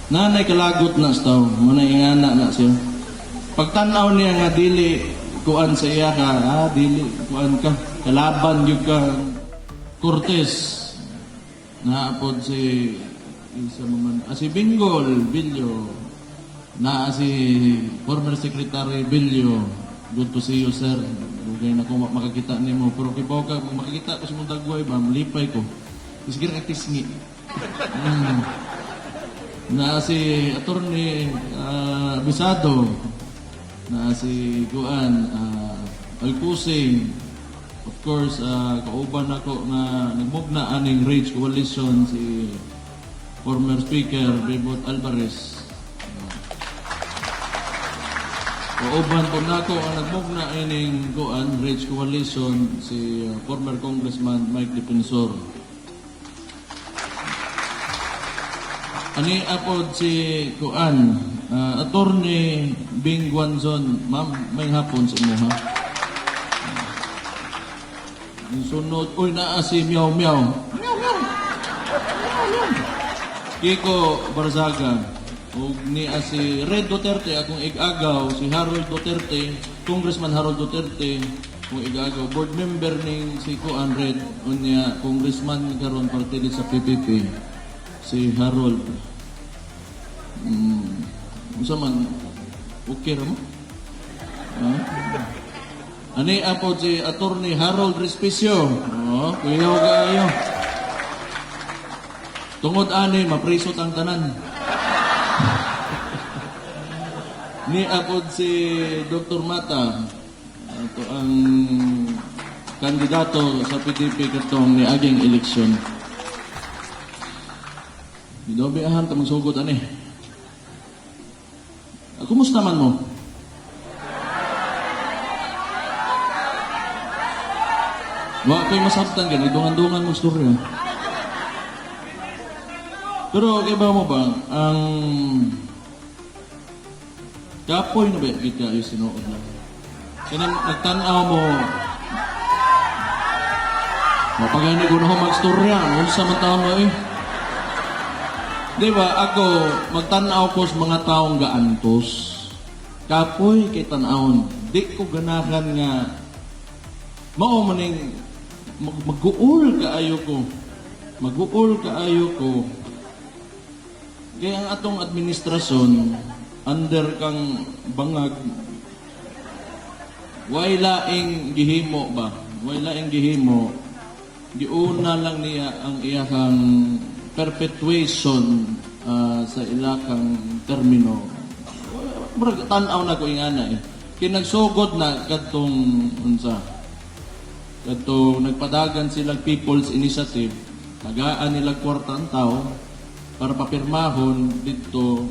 Nanay kalagot na sa tao, manay ingana na siya. Pagtanaw niya nga dili kuan sa iya ka, dili kuan ka, kalaban yung ka Cortez. Naapod si isa man, si Bingol Bilyo, na si former Secretary Bilyo. Good to see you, sir. Dugay na ko makakita nimo, pero kibaw ka makakita ko sa mong dagway ba, malipay ko. Sige ka tisngi. Na si Attorney Bisado, na si Guan Alcusing, of course, kauban ako na nagmugna aning Rage Coalition, si former Speaker Bebot Alvarez. Kauban po na ako ang nagmugna aning Guan Rage Coalition, si former Congressman Mike Defensor. Ani apod si Kuan, Attorney Bing Guanzon, ma'am, may hapon sa imo ha. Sunod, uy, naa si Miao Miao. Miao Miao. Kiko Barzaga, ug ni si Red Duterte, akong igagaw, si Harold Duterte, Congressman Harold Duterte, kung igagaw, board member ning si Kuan Red, unya Congressman karon parte sa PPP. Si Harold. Unsa man okay ra mo? Ani apo si Attorney Harold Respicio. Kuyaw kayo. Tungod ani maprisot ang tanan. Ni apo si Dr. Mata. Ito ang kandidato sa PDP katong ni aging eleksyon. Bidobiahan ta magsugod ani. Kumusta man mo? Wa ko'y masabtan ganito, dungan-dungan mo storya. Pero kaya mo ba, ang kapoy na ba kita yung sinuod na? Kaya nagtanaw mo, mapagani ko na ako mag-storya, ano sa mga tao mo eh? Di ba, ako, magtanaw ko sa mga taong gaantos. Kapoy, kay tanawon. Di ko ganahan nga, mao maning, mag-uul kaayo ko. Mag-uul kaayo ko. Kaya ang atong administrasyon, under kang bangag, way laing gihimo ba? Way laing gihimo, giuna lang niya ang iyakang perpetuation sa ilakang termino. Tanaw na ko ingana eh. Kinagsugod na katong unsa. Katong nagpadagan silang People's Initiative, tagaan nila kwarta ang tao para papirmahon dito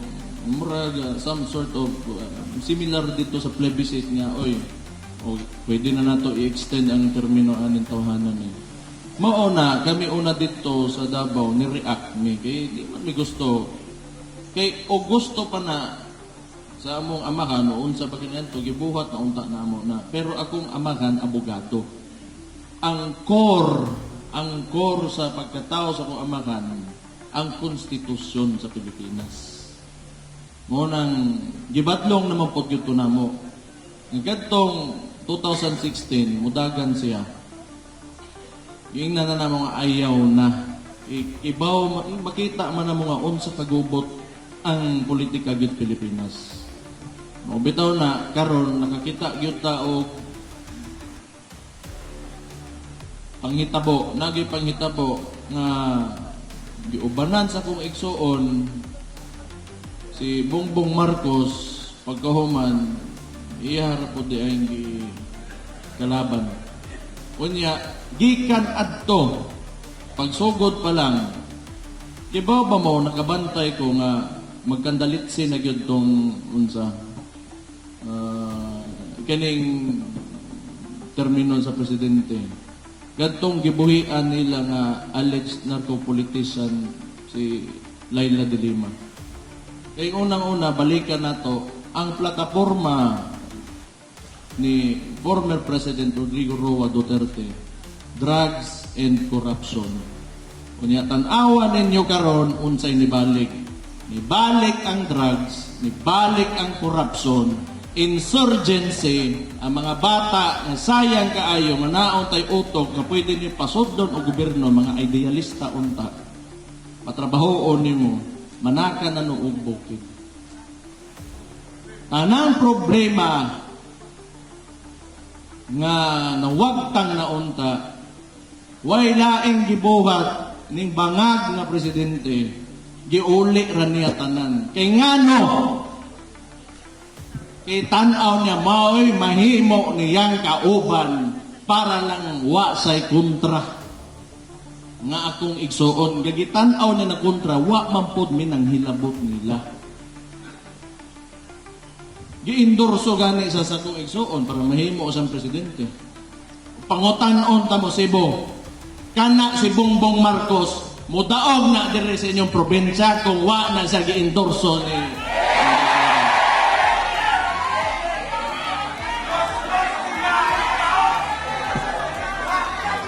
murag some sort of similar dito sa plebiscite nga pwede na nato i-extend ang termino aning tawhanan eh. Mauna, kami una dito sa Davao, ni-react mi. Kaya di man mi gusto. Kaya o gusto pa na sa among amahan, noon sa pagkinento, gibuhat na unta na amo na. Pero akong amahan, abogado. Ang core sa pagkatao sa akong amahan, ang konstitusyon sa Pilipinas. Ngunang, gibatlong naman po yun na mo. Ang katong 2016, mudagan siya. Yung na mga ayaw na. Ibaw, makita man na mga unsa kagubot ang politika gyud Pilipinas. Bitaw na, karon nakakita gyud ta og panghitabo, nagay panghitabo nga giubanan sa kong igsuon si Bongbong Marcos pagkahuman iharap po di ang kalaban. Unya, gikan adto, pagsugod pa lang, ibaw ba mo, nakabantay ko nga magkandalitsin na yun tong unsa, kining termino sa presidente. Gadtong gibuhian nila nga alleged narco-politician si Laila de Lima. Kaya unang-una, balikan na to, ang plataforma ni former President Rodrigo Roa Duterte, drugs and corruption. Kunya tan-awa ninyo karon unsay nibalik. nibalik ang drugs, nibalik ang corruption, insurgency, ang mga bata na sayang kaayo, nga naon tay utok, nga pwede niyo pasudlon o gobyerno, mga idealista unta, patrabahoon nimo, manaka na noong bukid. Anang problema nga nawagtang na unta, way laing gibuhat ning bangag nga presidente, giuli ra niya tanan. Kay ngano? Kay tan-aw niya maoy mahimo niyang kauban para lang wa say kontra nga akong igsuon. Gagitan-aw niya na kontra, wa man pod mi nang hilabot nila. Giindorso gani sa sakong igsuon para mahimo sa presidente. Pangutan-on ta mo Cebu. Kana si Bongbong Marcos mudaog na dire sa inyong probinsya kung wa na sa giindorso ni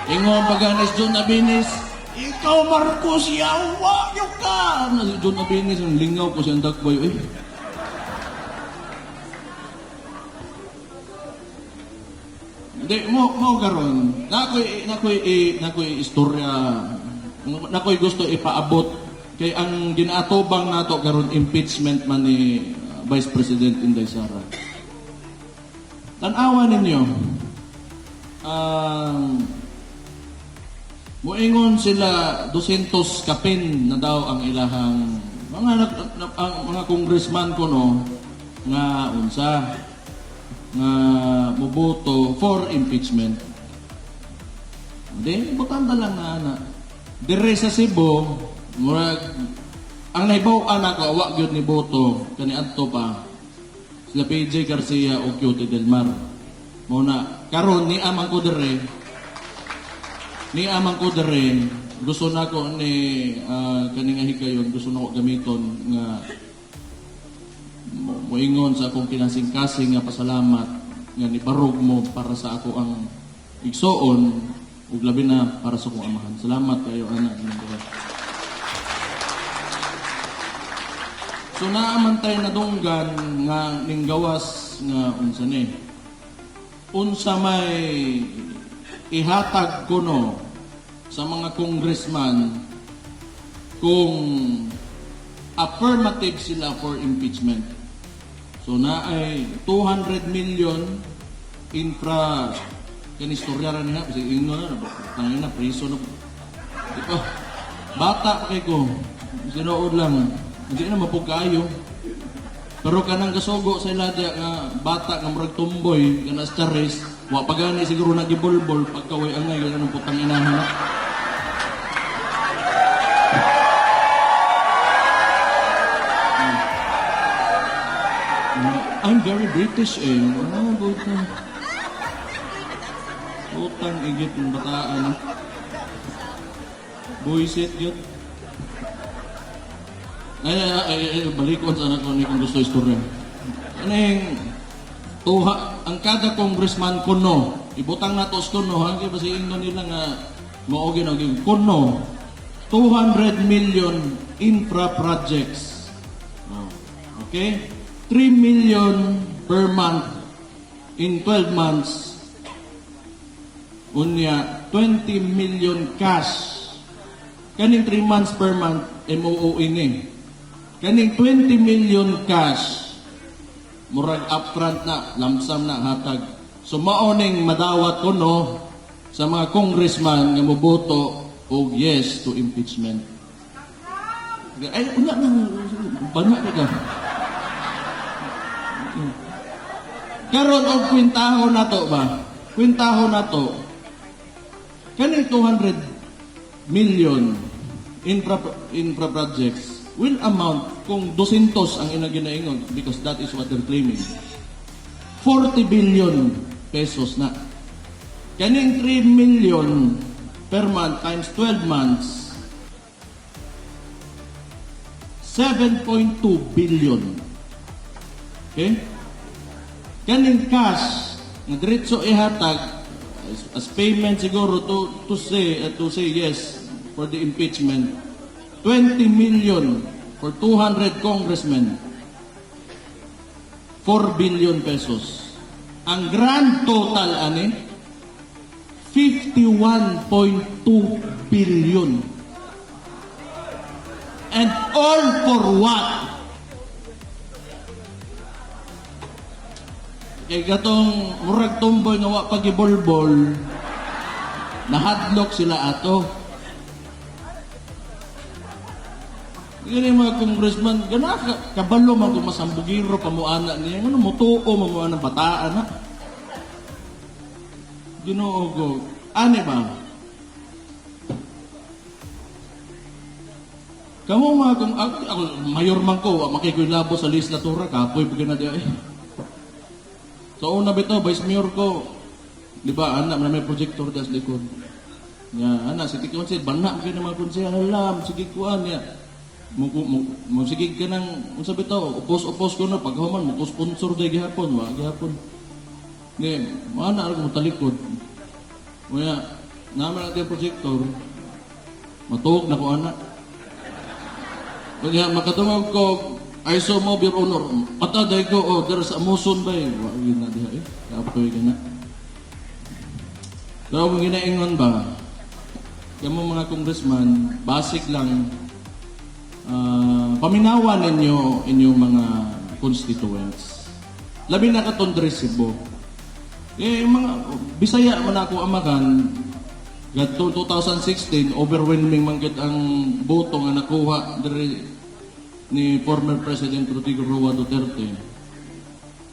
Ingon paganis John Abinis, ikaw Marcos yawa yung ka. Na si John Abinis ang lingaw ko siyang dakboy. Hindi mo karon. Nakoy istorya. Nakoy gusto ipaabot kay ang ginaatubang nato karon impeachment man ni Vice President Inday Sara. Tan-awa ninyo. Moingon sila 200 kapin na daw ang ilahang mga congressman ko no nga unsa nga muboto for impeachment. Then butang lang na ana. Dire sa Cebu, murag ang naibaw-an ako wa gyud ni boto kani adto pa sila PJ Garcia o Cutie Del Mar. Muna karon ni amang ko dire gusto na ko ni kaninga higayon, gusto na ko gamiton nga moingon sa akong kinasing-kasing nga pasalamat nga nibarog mo para sa ako ang igsoon ug labi na para sa akong amahan. Salamat kayo anak ng Dios. So naamantay na dunggan nga ning gawas nga unsa ni. Unsa may ihatag ko no sa mga congressman kung affirmative sila for impeachment. So na ay 200 million infra kanistorya ra niya kasi ingo na tangin na priso na ito bata kay ko sinuod lang hindi na mapugkayo pero kanang kasugo sa ilada nga bata nga murag tumboy kana sa charis wa pagani siguro nagibulbol pagkaway angay ganun putang inahan na. I'm very British eh. Butang igit ng bataan. Buisit yun. Balikon sa anak ko ni kung gusto istorya. Ano yung ang kada congressman kuno, ibutang na tos kuno, hanggang ba si Ingnon nila nga maugin kuno, 200 million infra projects. Okay? 3 million per month in 12 months. Unya, 20 million cash. Kaning 3 months per month, MOO ini. Kaning 20 million cash, murag upfront na, lamsam na, hatag. So, maoning madawat ko no, sa mga congressman nga moboto o yes to impeachment. Ay, una nang, banyak ka. Karon og kwintahon nato ba? Kwintahon nato. Kaning 200 million infra projects will amount kung 200 ang inaginaingon because that is what they're claiming. 40 billion pesos na. Kaning 3 million per month times 12 months 7.2 billion. Okay? Kaning cash nga diretso ihatag as payment siguro to say yes for the impeachment 20 million for 200 congressmen, 4 billion pesos. Ang grand total, ani, 51.2 billion. And all for what? Kay gatong murag tumboy nga wa pagibolbol, nahadlok sila ato. Gani mga congressman, gana kabalo man kung masambugiro pamuana niya, ano mutuo mamuana bataan ha. Ginoo ko, ani ba? Kamu mga kung ako mayor man ko, makikilabo sa legislatura kapoy bigyan na di ay. So una bitaw, vice mayor ko, di ba, anak, may projector das likod. Ya, anak, sige konsel, banak kayo naman konsel, alam, sige kuan ya. Sige ka nang, kung sabi to, upos-upos ko na, pagkahuman, sponsor day gihapon, gihapon. Hindi, mana ako matalikod. Kaya, naman natin yung projector, matuog na ko anak. Kaya makatungog ko, I saw mo, Your Honor. Pataday ko, oh, there's a motion ba eh. Wag yun na diha eh. Kapoy ka na. Pero kung ginaingon ba, yung mga congressman, basic lang, paminawan ninyo inyong mga constituents. Labi na katong Resibo. Eh, mga, Bisaya man ako amakan, gadto 2016, overwhelming man gid ang boto nga nakuha diri ni former President Rodrigo Roa Duterte.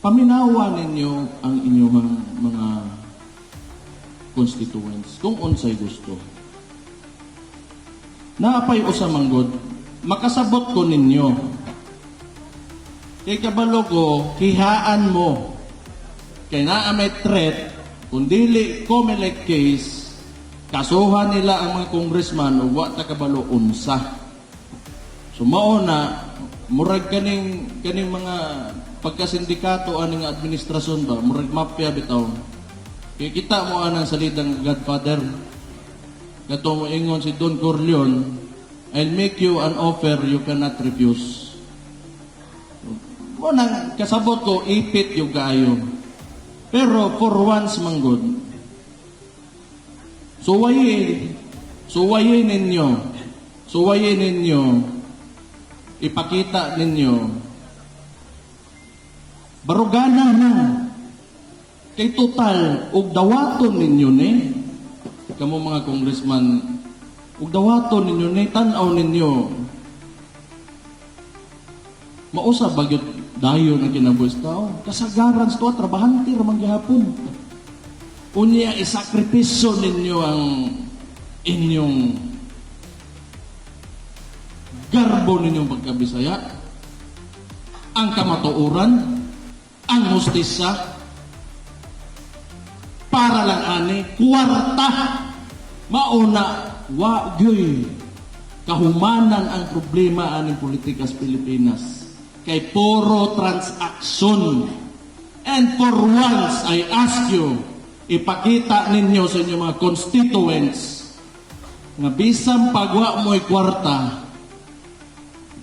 Paminawan ninyo ang inyong mga constituents kung unsay gusto. Naapay usa manggod, makasabot ko ninyo. Kay kabalo ko, kihaan mo. Kay naa may threat, kung dili COMELEC case, kasuhan nila ang mga congressman o wa ta kabalo unsa. So mauna, murag kaning mga pagkasindikato aning administrasyon ba, murag mafia bitaw. Kaya kita mo anang salitang Godfather. Katong ingon si Don Corleone, I'll make you an offer you cannot refuse. Mo nang kasabot ko, ipit yung kaayo. Pero for once manggod, suwayin ninyo, ipakita ninyo, barugana na, kay total, ug dawaton ninyo ni, kamo mga congressman, ug dawaton ninyo ni, tanaw ninyo, mausa bagyot dayon ang kinabuhis tao, kasagaran sa tuwa, trabahante ramang gihapon. Unya, isakripisyo ninyo ang inyong garbo ninyong pagkabisaya, ang kamatuoran, ang hustisa, para lang ani, kwarta, mauna, wagyoy, kahumanan ang problema aning politika sa Pilipinas. Kay puro transaksyon. And for once, I ask you, ipakita ninyo sa inyong mga constituents nga bisang pagwa mo'y kwarta,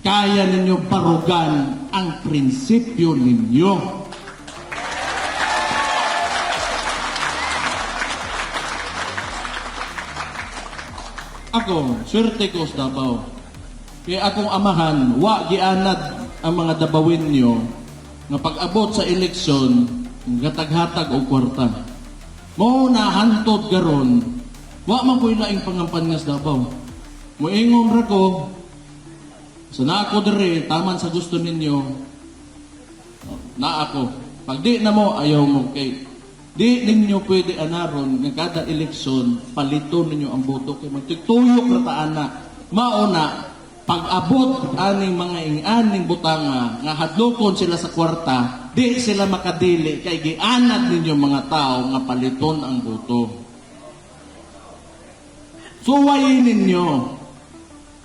kaya ninyo barugan ang prinsipyo ninyo. Ako, swerte ko sa Davao. Kaya akong amahan, wa gianad ang mga Dabawin nyo nga pag-abot sa eleksyon, gatag-hatag o kwarta. Mo na hantod garon, wa man ko'y laing pangampan nga sa Davao. Muingon ra ko, sa na ako dere, taman sa gusto ninyo, na ako. Pag di na mo, ayaw mo kay di ninyo pwede anaron ng kada eleksyon, palito ninyo ang boto kay magtutuyok na taana. Mauna, pag-abot aning mga aning butanga nga hadlokon sila sa kwarta, di sila makadili kay gianad ninyo mga tao nga paliton ang boto. Suwayin ninyo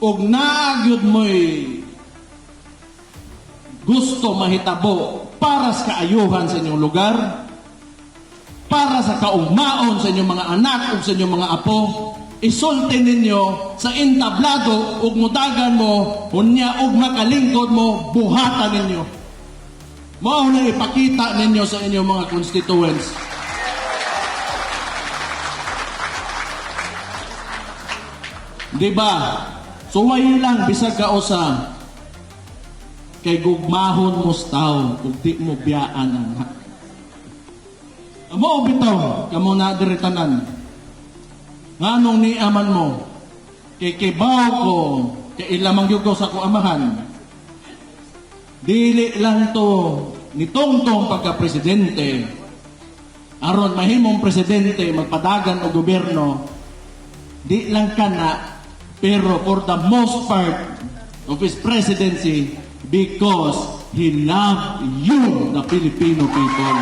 ug naagyud mo'y gusto mahitabo para sa kaayuhan sa inyong lugar, para sa kaugmaon sa inyong mga anak ug sa inyong mga apo, isulti ninyo sa entablado ug mudagan mo unya ug makalingkod mo buhatan ninyo. Mao na ipakita ninyo sa inyong mga constituents. Di ba? Suway lang bisag ka usa kay gugmahon mo staw ug di mo biyaan ang amo bitaw kamo na diretanan. Nganong niaman mo kay kibaw ko kay ilamang gyud ko sa ko amahan. Dili lang to ni Tongtong pagka-presidente aron mahimong presidente magpadagan og gobyerno. Di lang kana pero for the most part of his presidency because he loved you, the Filipino people.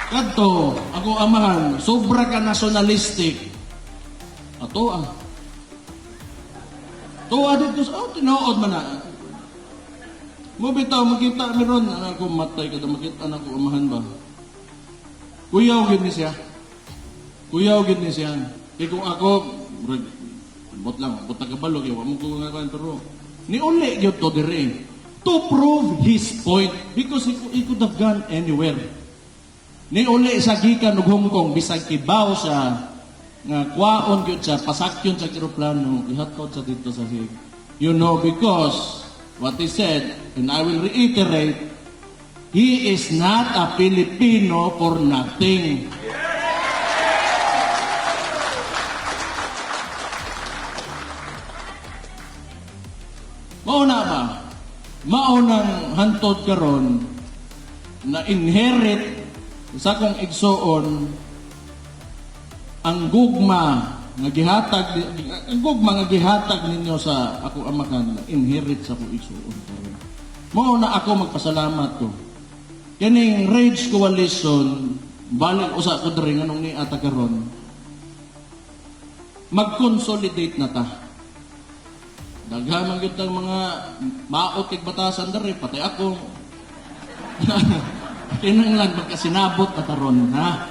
Kadto, ako amahan, sobra ka nationalistic. Ato ah. Tuwa dito sa, tinood man na. Mo bitaw, makita meron, anak ko matay ka, makita anak ko amahan ba? Kuyaw gid ni siya. Kuyaw gid ni siya. Kaya kung ako, bot lang, bot tagabalog, yaw mo ko nga kan, pero niuli gyud to dire to prove his point because he could have gone anywhere. Niuli sa gikan og Hong Kong bisag kibaw siya nga kwaon gyud siya pasakyon sa eroplano ihatod sa dito sa Hague. You know, because what he said, and I will reiterate, he is not a Filipino for nothing. Mauna ba? Maunang hantod karon na inherit sa kong igsoon ang gugma nga gihatag ninyo sa ako amakan na inherit sa kong igsoon karon. Mauna ako magpasalamat ko. Kaning Rage Coalition balik usa ko diri nganong ni ata karon. Mag-consolidate na ta. Daghan man gyud tang mga maot kay batasan diri pati ako. Kinahanglan magkasinabot na taron ha.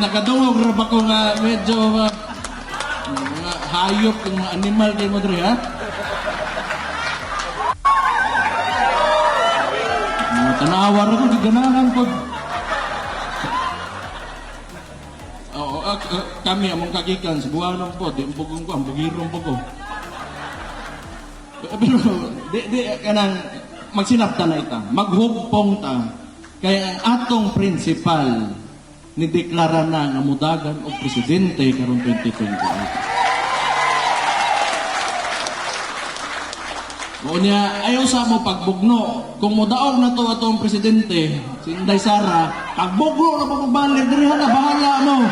Nakadungog ra ba ko nga medyo mga hayop yung mga animal kay mo diri ha. Tanawar ako giganahan ko. Oo, kami among kagikan sa buwanong po, di umpugong ko, ang bugirong po ko. Pero di kanang magsinapta na ita, maghugpong ta kaya ang atong principal ni deklara na nga mudagan og presidente karong 2028. Unya ayaw sa mo pagbugno kung mudaog na to atong presidente si Inday Sara pagbugno na pagbalik diri na bahala mo.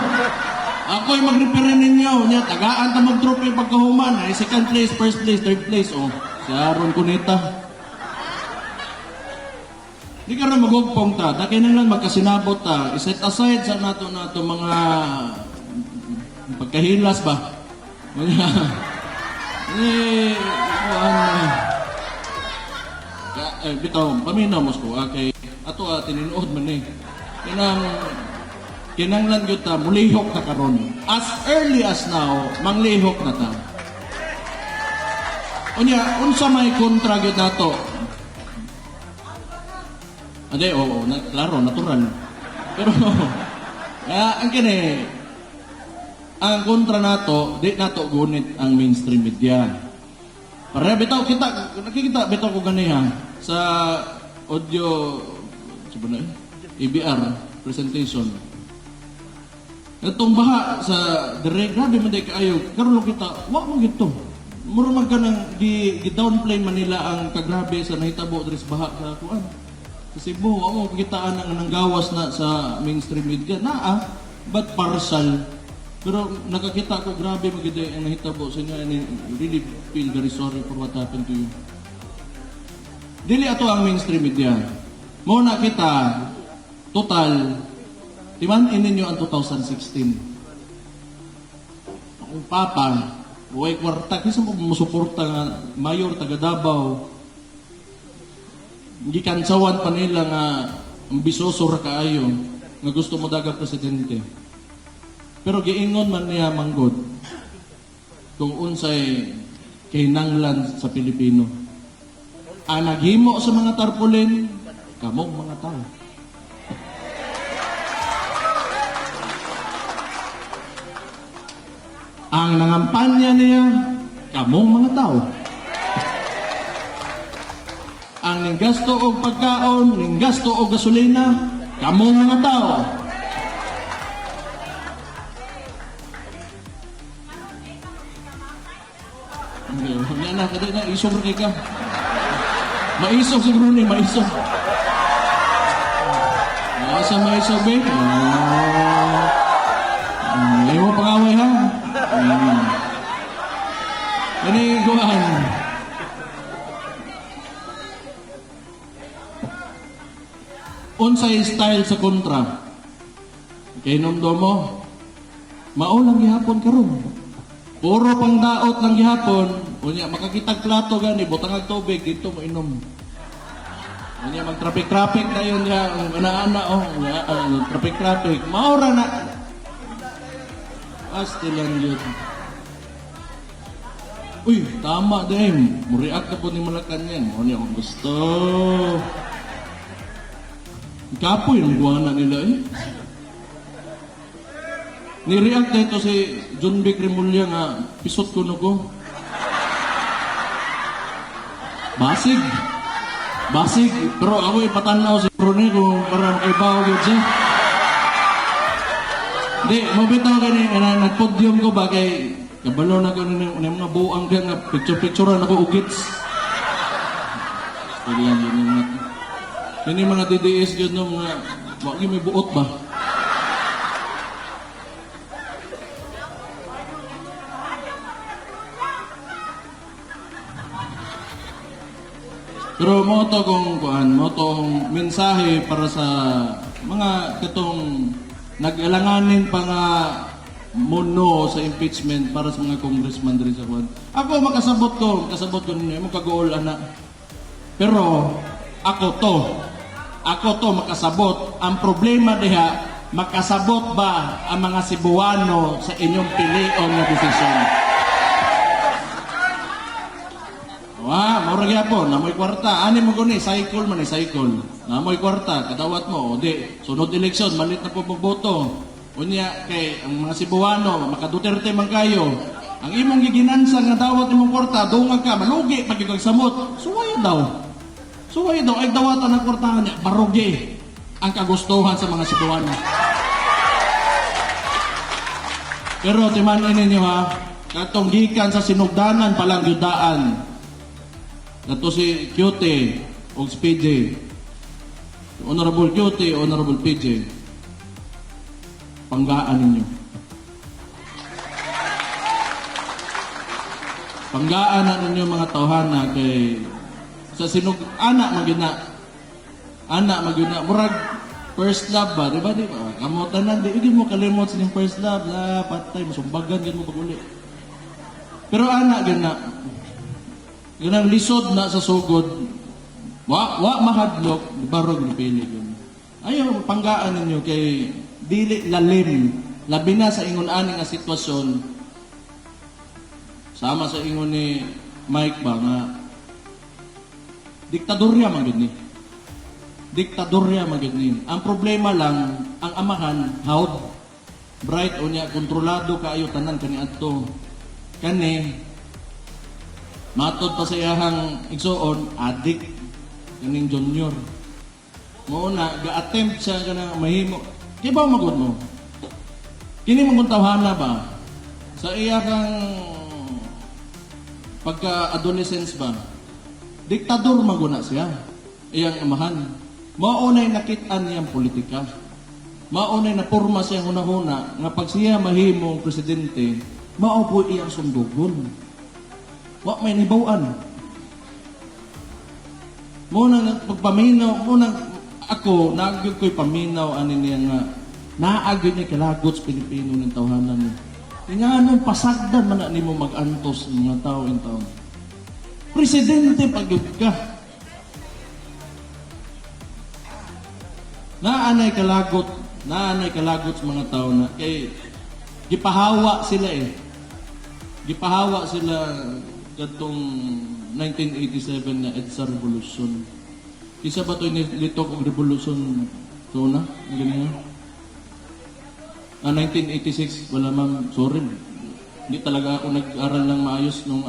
Ako'y mag-referee ninyo. Niya, tagaan ta mag-trophy pagkahuman. Ay, second place, first place, third place. Oh, si Aaron Cuneta. Di ka rin magugpong ta. Daki na lang magkasinabot ta. I-set aside sa nato mga pagkahilas ba? Bitaw, paminamos ko. Okay. Ato tininood man eh. Kinanglan gyud ta mulihok na karon. As early as now, manglihok na ta. Unya, unsa may kontra gyud nato? Ade, oo, klaro, natural. Pero, ang kini, ang kontra nato, di nato gunit ang mainstream media. Para bitaw nakikita bitaw ko ganiha sa audio, sabi na ABR presentation. Itong baha sa dire, grabe man day kaayo. Karon lang kita, wa mo gito. Mura man ka nang gi-downplay man nila ang kagrabe sa nahitabo dire sa baha sa kuan. Sa Cebu, wa mo kitaan ang gawas na sa mainstream media naa, but partial. Pero nakakita ko grabe man gid ang nahitabo sa inyo, and I really feel very sorry for what happened to you. Dili ato ang mainstream media. Mo na kita total timanin ninyo ang 2016. Akong papa, huwag kwarta, kasi mo musuporta nga mayor taga Davao. Gikansawan pa nila nga ambisyoso ra kaayo. nga gusto mo daga presidente. Pero giingon man niya manggod kung unsay kinahanglan sa Pilipino. Ang naghimo sa mga tarpaulin, kamong mga tao. Ang nangampanya niya, kamong mga tao. Ang ninggasto og pagkaon, ninggasto og gasolina, kamong mga tao. Hindi na, kada na, isog rin ka. Maisog siguro ni, maisog. Asa maisog eh? Ayaw mo pangaway ha? Naniguan. Unsay style sa kontra. Kay nomdo mo, maulang gihapon karon. Puro pang daot lang gihapon, unya makakitag plato gani butang og tubig dito mo inom. Unya mag traffic dayon nga ana-ana traffic. Maura na. Astilan yun. Uy, tama din. Muriak ka po ni Malacanang. Unya kung gusto. Kapoy ang buwana nila eh. Ni-react na ito si John B. Cremulya nga pisot ko na ko. Basig. Pero ako ipatanaw si Bruni kung para makaibaw yun siya. Hindi, mabitaw ka niya. Nag-podium ko ba kay kabalo na ko na mga buang ka nga picture-picturean ako ugits. Sige yan yun yung yan yung mga DDS yun no, mga wagi may buot ba? Pero mo to mo tong mensahe para sa mga katong nag-alanganin pa nga muno sa impeachment para sa mga congressman diri sa kuan. Ako kasabot ko ninyo mo kagool ana. Pero ako to makasabot. Ang problema diha, makasabot ba ang mga Cebuano sa inyong pilion na desisyon? Maura gyapon, namoy kwarta. Ani mo guni, cycle man cycle. Namoy kwarta, kadawat mo, o di, sunod eleksyon, malit na po magboto. Unya, kay ang mga Cebuano, maka-Duterte man kayo, ang imong giginansa nga dawat imong kwarta, dungag ka, malugi, pagkikagsamot. Suwayo daw, ay dawatan ng kwartahan niya, barugi ang kagustuhan sa mga Cebuano. Pero timanin ninyo ha, katong gikan sa sinugdanan palang yudaan, nato si Cute o si PJ. Honorable Cute, Honorable PJ. Panggaan ninyo. Panggaan na ninyo mga tawhana kay sa anak magina murag first love ba, di ba? Kamotanan, di mo kalimot sa first love, patay, masumbagan gid mo pag-uli. Pero anak ganang lisod na sa sugod, wa mahadlok, barog ni pili yun. Ayaw, panggaan ninyo kay dili lalim, labi na sa ingon ani nga sitwasyon, sama sa ingon ni Mike ba nga, diktadorya magid ni. Ang problema lang, ang amahan, hawd, bright o niya, kontrolado kaayo tanan kani adto. Kani, matod pa sa iyahang igsoon, adik, kaning junior. Muna, ga-attempt siya ka na mahimo. Kaya ba magod mo? Kini mong tawhana ba? Sa iyahang pagka-adolescence ba? Diktador maguna siya. Iyang amahan. Maunay nakitaan niyang politika. Maunay na porma siya hunahuna nga pag siya mahimong presidente, maupo iyang sundugon. Wa may nibawaan. Muna pagpaminaw, ako, naagyo ko'y paminaw ani niya nga, naagyo niya kalagot sa Pilipino ng tawhanan niya. Nga anong pasagdan man na mo mag-antos ng mga tao in taon. Presidente pag-yug ka. Naanay kalagot Naanay kalagot sa mga tao na kay gipahawa sila eh. Gipahawa sila katong 1987 na EDSA Revolution. Isa ba ito nilitok ang revolution? Ito na? Ang ganyan? 1986, wala ma'am, sorry. Hindi talaga ako nag-aral ng maayos nung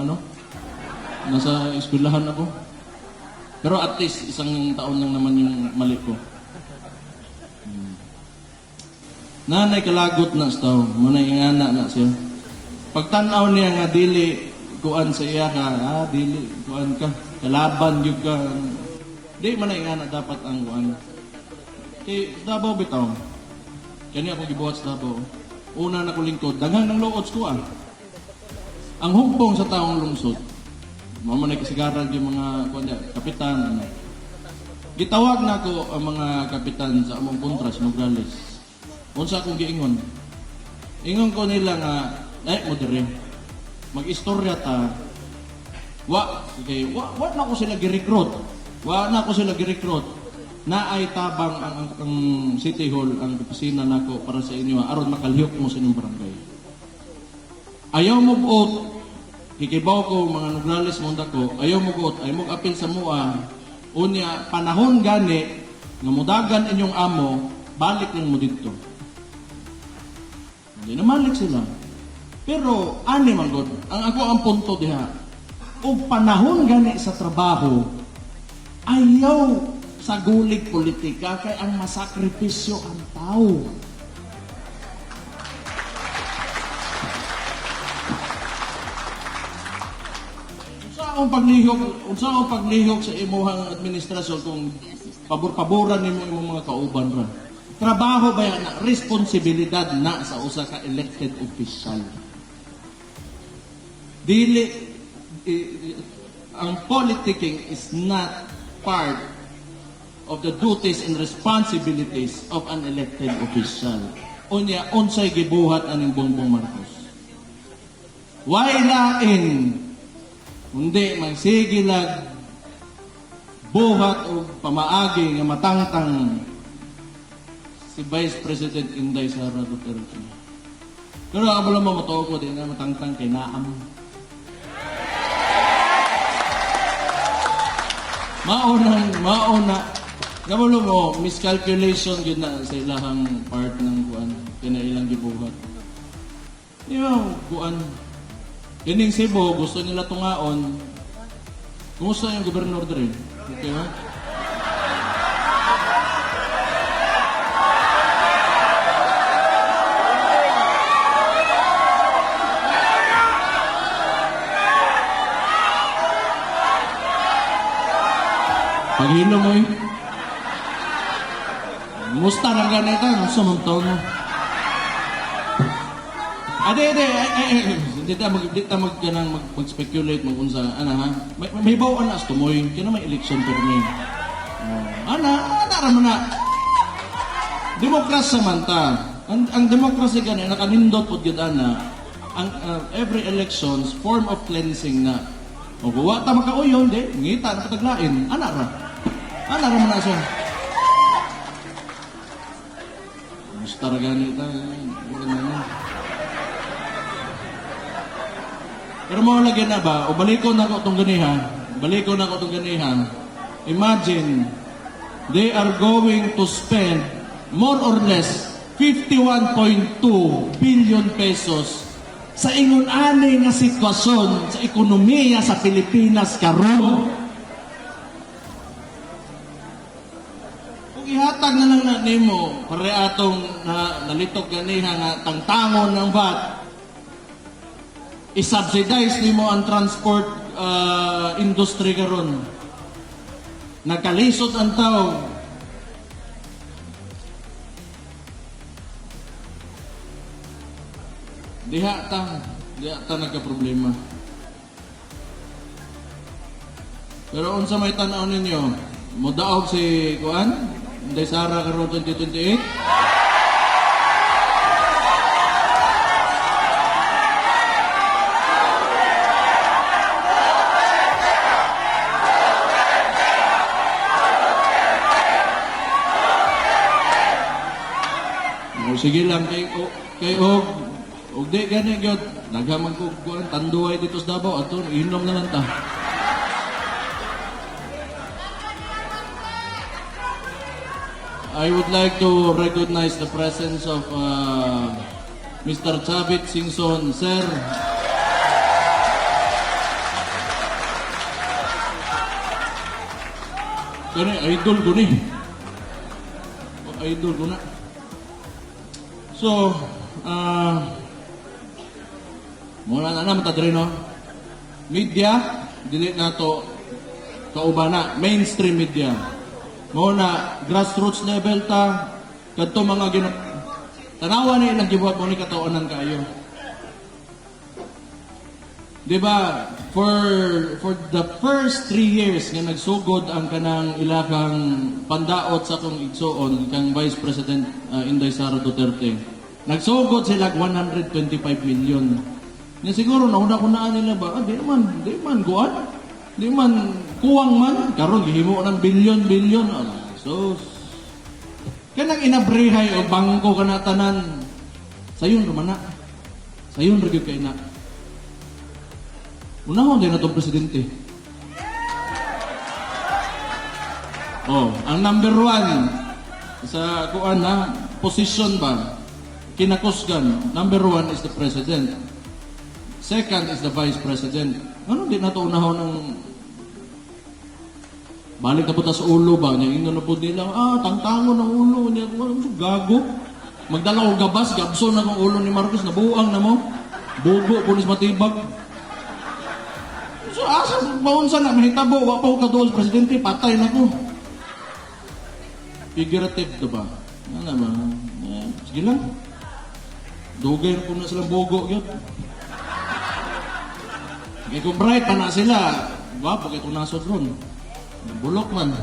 nasa eskwelahan ako. Pero at least isang taon lang naman yung mali ko. Nanay kalagot na sa tao, manay ingana na siya. Pagtanaw niya nga dili kuan sa iya ka, dili kuan ka, kalaban gyud ka. Di man na nga dapat ang kuan. Kay Davao bitaw. Kani ako gibuhat sa Davao. Una na ko lingkod, daghang ng loods ko Ang humpong sa taong lungsod. Mamo na kasigaran yung mga kuan kapitan. Gitawag na ko ang mga kapitan sa among kontras Nograles. Unsa akong giingon? Ingon ko nila nga, mo dire. Mag-istorya ta. Wa na ko sila gi-recruit. Na ay tabang ang City Hall, ang opisina nako para sa inyo aron makalihok mo sa inyong barangay. Ayaw mo buot, kikibaw ko mga Nograles munda ko, ayaw mo buot, ayaw mo apil sa mua, unya panahon gani, nga mudagan inyong amo, balik lang mo dito. Hindi na malik sila. Pero, ani man God, ang punto diha, o panahon gani sa trabaho, ayaw sa gulig politika kay ang masakripisyo ang tao. Unsa ang paglihok sa imuhang administrasyon kung pabor-paboran nimo imong mga kauban ra. Trabaho ba yan? Responsibilidad na sa usa ka elected official. Dili ang politicking is not part of the duties and responsibilities of an elected official. Unya, unsay gibuhat aning Bongbong Marcos. Why lain? Kundi magsigilag buhat o pamaagi nga matangtang si Vice President Inday Sara Duterte. Pero kabalo mo matuo ko din na matangtang kay Naam. Mauna. Kabalo mo, miscalculation yun na sa ilahang part ng kuan. Kinailang gibuhat. Kuan. Kining Cebu, gusto nila tungaon. Kumusta yung gobernador din? Okay ba? Paghilo mo eh. Musta lang ganito, sumuntaw mo. Hindi ta mag-speculate mag-unsa ha. May bawaan na tumoy, kaya may election permit. Naman na. Demokrasya man ta. Ang demokrasya gani nakanindot pud gyud ana. Ang every elections form of cleansing na. O buwa ta makauyon di, ngita na pataglain. Ana ra man na siya. Musta ra gani ta. Pero mo lagi na ba, o balikon na ko itong ganihan, imagine, they are going to spend more or less 51.2 billion pesos sa ingon-ani nga sitwasyon sa ekonomiya sa Pilipinas karon. Kung ihatag na lang na nimo, pare atong nalitok ganihan nga tangtangon ng VAT, i-subsidize nimo ang transport industry karon. Nagkalisod ang tao. Diha ta nagka-problema. Pero unsa may tan-aw ninyo? Modaog si Kuan, Inday Sara karon 2028. sige lang kay og di gani gyud nagaman ko kuan tanduay dito sa Davao ato inom na lang ta. I would like to recognize the presence of Mr. Chavit Singson, sir. Kani idol ko ni. Idol ko na. So, muna na naman tadri, no? Media, dili na to kaubana, mainstream media. Muna, grassroots level ta, kadto mga tanawa na ilang gibuhat mo ni kataonan kayo. Diba, for the first 3 years nga nagsugod ang kanang ilakang pandaot sa kong igsoon kang Vice President Inday Sara Duterte. Nagsugod sila 125 million. Nga siguro nauna-unaan nila ba, di man kuan. Di man kuwang man karon gihimo ng bilyon-bilyon. So kanang inabrehay o bangko kana tanan. Sayon ra man na. Sayon ra gyud kay na. Unahon din na itong presidente. Ang number 1 sa kuan na position ba kinakusgan, number 1 is the president. Second is the vice president. Ano din na ito unahon ng balik na po sa ulo ba niya ingon na po nila tangtangon ng ulo niya gago magdala ko gabas gabso na kong ulo ni Marcos nabuang na mo bugo pulis matibag. So, asa, maunsa na, mahitabo, wapaw ka doon, presidente, patay na ko. Figurative, diba? Ano naman, sige lang. Dugay na po na silang bugo, yun. Kaya kung bright pa na sila, wapo kayo itong nasod ron. Bulok man.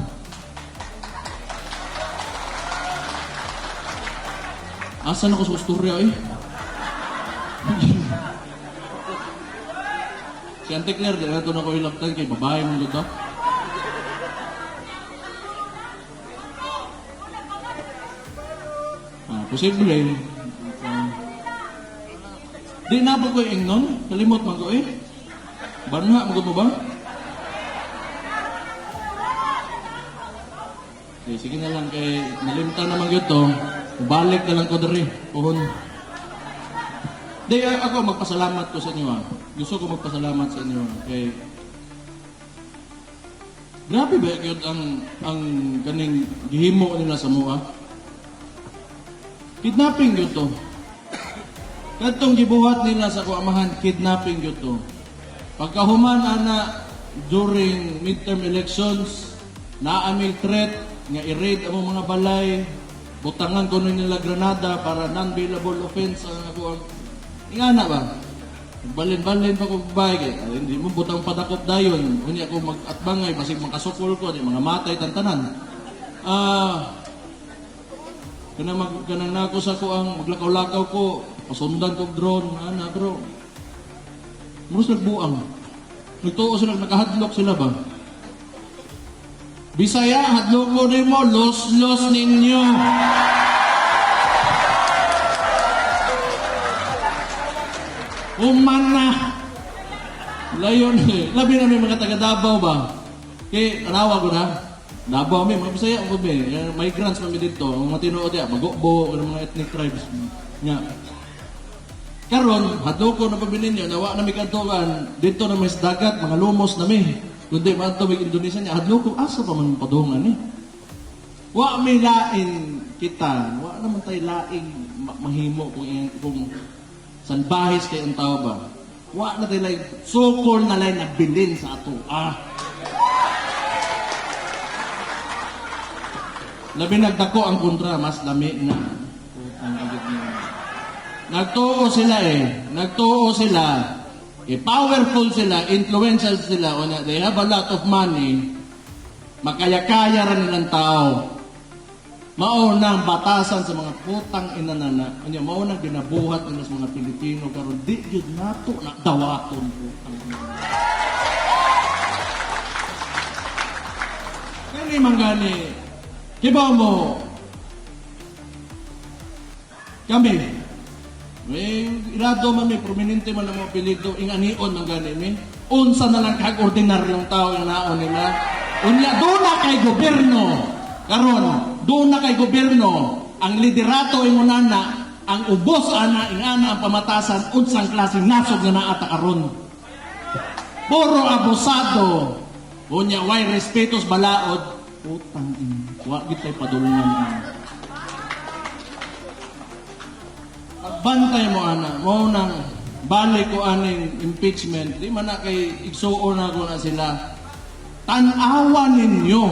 Asa na ko sa istorya, eh? Si Auntie Claire, di na ito na ko ilaptan kay babae mong luto. Posible. Di na po ko ingnon, kalimot man ko eh. Banha, magod mo ba? Okay, sige na lang kay nalimta naman yun to. Balik na lang ko dari. Puhon. Di ako magpasalamat ko sa inyo. Gusto ko magpasalamat sa inyo. Kay grabe ba yun ang kaning gihimo nila sa mua? Kidnapping yun to. Kadtong gibuhat nila sa kuamahan, kidnapping yun to. Pagkahuman ana during midterm elections, naaming threat nga i-raid ang mga balay, butangan ko nila granada para non-bailable offense ang ako. Ingana ba? Balin-balin pa ko bagay. Hindi mo butang padakop dayon. Unya ako mag-atbangay, basig makasukol ko, di mga matay tantanan. Kanang nako sa ko ang maglakaw-lakaw ko, pasundan ko drone, ana bro. Murus nagbuang. Nagtuo sila, nakahadlok sila ba? Bisaya, hadlok mo rin mo, los ninyo. Umana. Layon eh. Labi na may mga taga Davao ba? Kaya, tanawa ko na. Davao may mga Bisaya ko ba? Migrants kami dito. Ang mga tinuod ya, Magokbo, mga ethnic tribes. Nga. Karon, hadlok ko na pabilin niyo, nawa na may kantuan, dito na may dagat, mga lumos na may. Kundi man ito may Indonesia niya, hadlok ko, asa pa man padungan eh. Wa may lain kita. Wa naman tayo laing mahimo kung sanbahis kay ang tao ba? Wa na tayo like, sukol na lang nagbilin sa ato. Labi nagdako ang kontra, mas lami na. Nagtuo sila eh. Nagtuo sila. Powerful sila, influential sila. They have a lot of money. Makaya-kaya rin nilang tao. Maunang batasan sa mga putang inanana. Maunang ginabuhat nila sa mga Pilipino. Karon di yun nato na dawaton putang inanana. Kani manggani. Kibaw mo. Kami, may irado man may prominente man ang mga apelido, inganion man gani mi. Unsa na lang kag ordinaryong tao nga naon nila. Unya do na kay gobyerno. Karon, do na kay gobyerno ang liderato ingonana, ang ubos ana ingana ang pamatasan unsang klaseng nasod nga naa ta karon. Puro abusado. Unya way respetos balaod. Utang ina. Wa gid tay padulungan. Bantay mo ana, mo nang balik ko aning impeachment, di man na kay igsuon na ko na sila. Tan-awan ninyo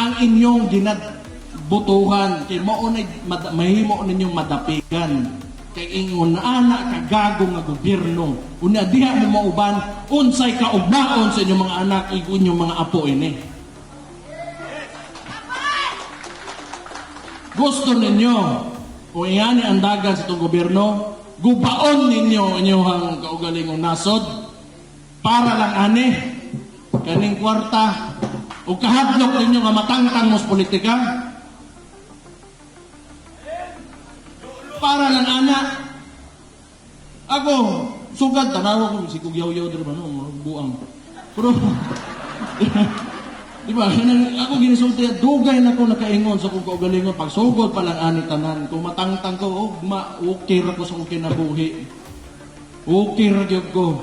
ang inyong ginadbutuhan, kay mao na mahimo ninyong madapigan. Kay ingon ana kagago nga gobyerno. Unya diha mo mauban unsay kaugmaon sa inyong mga anak, inyong mga apo ini. Gusto ninyo o ingani ang dagan sa itong gobyerno, gubaon ninyo inyong kaugalingong nasod para lang ani kaning kwarta o kahadlok ninyo nga matangtang mos politika para lang ana. Ako sugad tanawa ko si Kugyaw-yaw diri ba no buang pero di ba, ako ginisulti, dugay na ko nakaingon sa kong kaugalingon, pagsugod pa lang ani tanan, kung matangtang ko, okay ra ko sa kong kinabuhi. Okay ra gyud ko.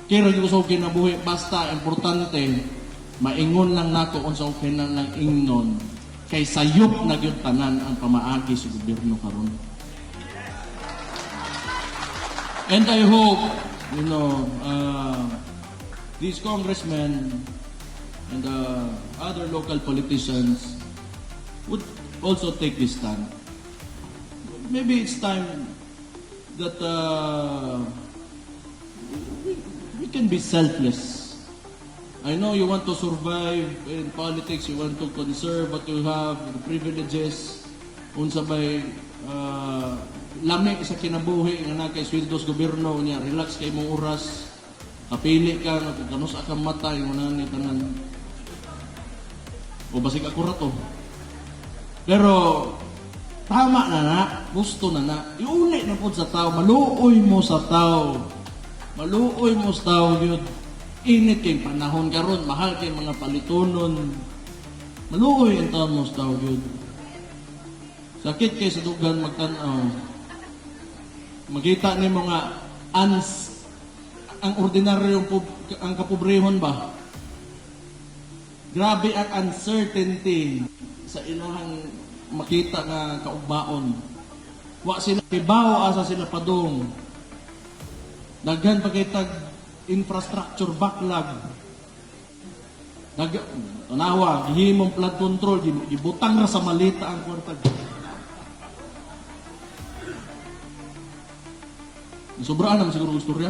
Okay ra gyud ko sa kong kinabuhi, basta importante, maingon lang nako kung sa okay na lang ingnon, kay sayop na gyud tanan ang pamaagi sa gobyerno karon. And I hope, these congressmen and other local politicians would also take this stand. Maybe it's time that we can be selfless. I know you want to survive in politics, you want to conserve what you have, the privileges, unsa bay lamig sa kinabuhi nga na kay sweldos gobyerno niya, relax kay mong oras, kapili ka, kanus akang mata, yung ni tanan. O basig ako rato. Pero tama na, gusto na. Iuli na po sa tao, maluoy mo sa tao. Maluoy mo sa tao yun. Init kay panahon karon, mahal kay mga palitonon. Maluoy ang tao mo sa tao yun. Sakit kay sa dugan magtanaw. Magkita ni mga ang ordinaryong ang kapobrehon ba? Grabe ang uncertainty sa ilang makita nga kaugbaon. Wa sila kibaw asa sila padung. Daghan pa kay tag infrastructure backlog. Tanawa, gihimong flood control, gibutang ra sa malita ang kwarta. Sobraan naman siguro istorya.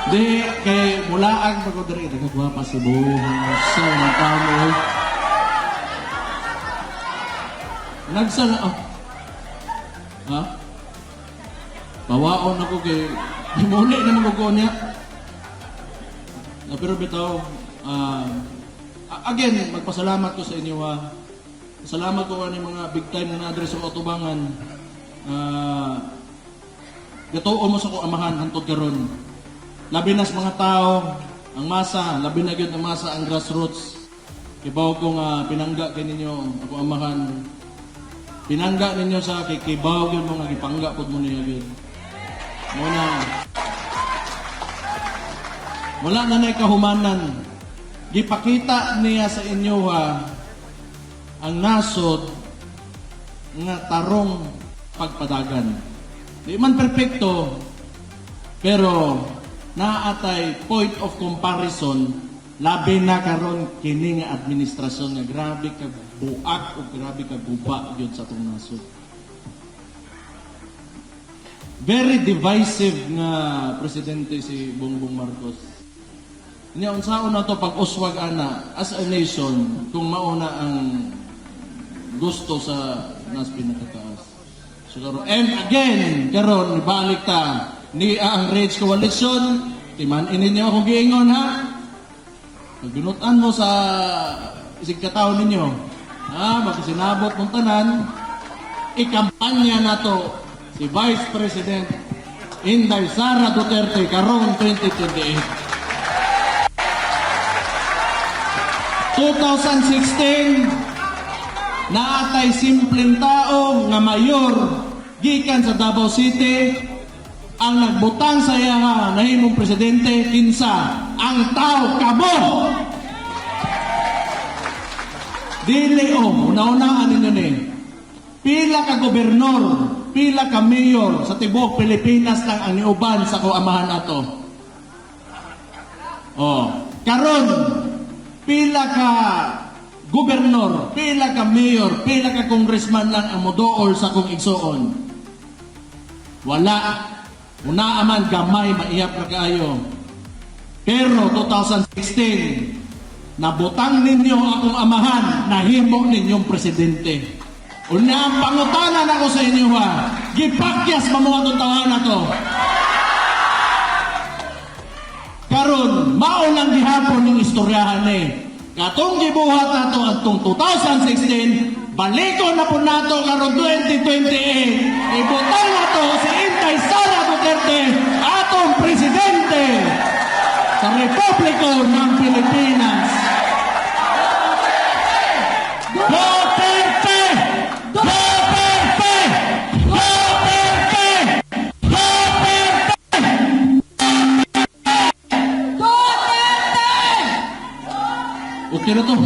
Di, kay mulaang pag dari nagagwapa si buhong sa mga tao. Nagsala, ha? Bawaon ako kay, muli na magugo niya. Pero bitaw, again, magpasalamat ko sa inyo ha. Salamat ko ani mga big time na na-address sa Atubangan. Gatuon mo sa ko amahan hantod karon. Labi na sa mga tao, ang masa, labi na gyud ang masa ang grassroots. Kibaw ko nga pinangga kay ninyo ako amahan. Pinangga ninyo sa kibaw gyud mga gipangga pud mo niya gyud. Muna. Wala na nay kahumanan. Gipakita niya sa inyo ang nasod nga tarong pagpadagan. Di man perpekto, pero naatay point of comparison labi na karon kini nga administrasyon nga grabe ka buak o grabe ka guba gyud sa atong nasod. Very divisive nga presidente si Bongbong Marcos. Nya unsaon na to pag-uswag ana as a nation kung mauna ang gusto sa nas pinakataas. So and again karon balik ta ni ang Rage Coalition timan ninyo akong giingon ha. Pag binutan mo sa isig kataon ninyo, ha, magkasinabot mong tanan, ikampanya na to si Vice President Inday Sara Duterte karong 2028. 2016, naatay simpleng tao nga mayor gikan sa Davao City ang nagbutang sa iya nga nahimong presidente kinsa ang tao kamo. Dili una-unaan ninyo ni pila ka gobernador, pila ka mayor sa tibuok Pilipinas lang ang niuban sa kuamahan ato. Karon pila ka gobernador, pila ka mayor, pila ka congressman lang ang modool sa kong igsuon. Wala. Una man gamay maiyap na kaayo. Pero 2016, nabutang ninyo akong amahan, nahimo ninyong presidente. Una ang pangutanan ako sa inyo ha, gipakyas pa mga tuntawahan na to. Karon, maunang gihapon ng istoryahan eh. Katong gibuhat nato atong 2016, balikon na po nato karon 2028. Ibutang nato si Inday Sara Duterte, atong presidente sa Republiko ng Pilipinas. Duterte! Duterte! Duterte! Okay na to.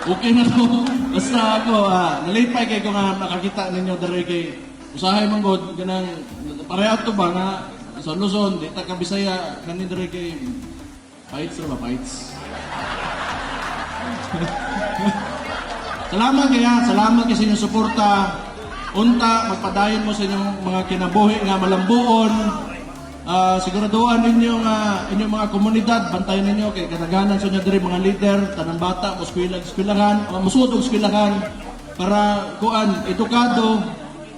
Okay na to. Basta ako, nalipay kayo kung nakakita ninyo dari kay usahay manggod, ganang pareha to ba nga sa Luzon, di ta kabisaya, kanin dari kay fights ba? Fights. Salamat kayo sa inyong suporta. Unta, magpadayon mo sa inyong mga kinabuhi nga malambuon. Siguraduhan ninyo nga inyong mga komunidad, bantayan ninyo kay kataganan sa inyo diri mga leader, tanang bata, muskwilahan, musudog skwilahan para kuan edukado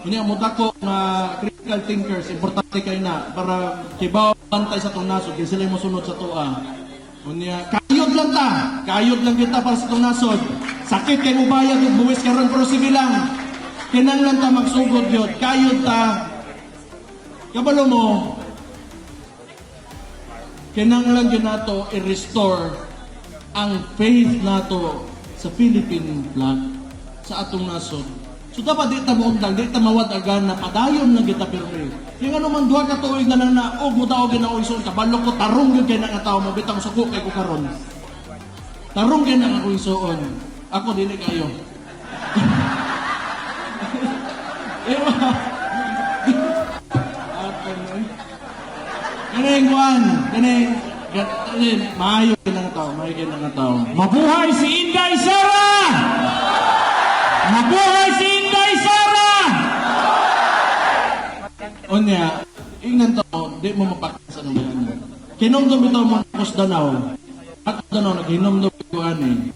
unya mo dako nga critical thinkers, importante kay na para kibaw bantay sa tong nasod kay sila mosunod sa tuwa. Unya kayod lang kita para sa tong nasod. Sakit kay mo bayad og buwis karon pero sige lang. Kinahanglan ta magsugod gyud, kayod ta. Kabalo mo, kinahanglan gyud nato i-restore ang faith nato sa Philippine flag sa atong nasod. So dapat di ta muundang, di ta mawadagan na padayon na kita pirmi. Yung ano man duha ka tuig na lang na og mo daog na ison kabalo ko tarong gyud kay na nga tawo mo bitang suko kay ko karon. Tarong gyud na ako isuon. Ako dili kayo. Ganing kuan, ganing maayo ka ng tao. Mabuhay si Inday Sara! Mabuhay si Inday Sara! Unya, ingnan to, di mo mapakasa ng mga. Kinomdom ito mo nakos Danaw. At Danaw, naghinomdom ko ani.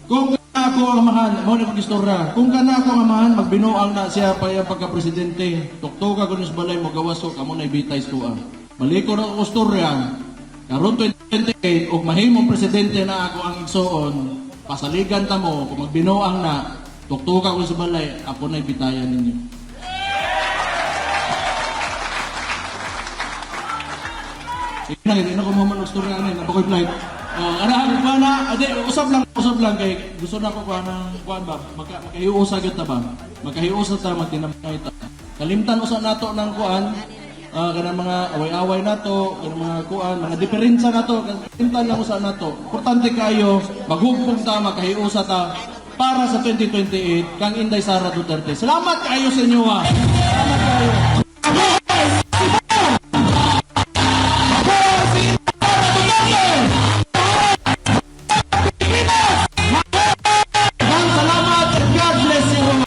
Kung ako ang amahan, mo na pag-istorya. Kung kana ako ang amahan, magbinuang na siya pa yung pagka-presidente. Tuktuka ko sa balay mo, gawas ko, kamo na ibitay suwa. Maliko na ako istorya. Karon 2028, og mahimong presidente na ako ang igsoon, pasaligan ta mo, kung magbinuang na, tuktuka ko sa balay, ako na ibitayan ninyo. Sige na, hindi na ko maman ng istorya na, nabakoy flight. Arahan ko na, usap lang kay gusto na ko kuan ba, makahiusa gyud ta ba? Makahiusa ta magtinamay ta. Kalimtan usa nato ng kuan, kanang mga away-away nato, kanang mga kuan, mga diferensya nato, kalimtan lang usa nato. Importante kayo maghugpong ta, makahiusa ta para sa 2028 kang Inday Sara Duterte. Salamat kayo sa inyo ha. Salamat kayo.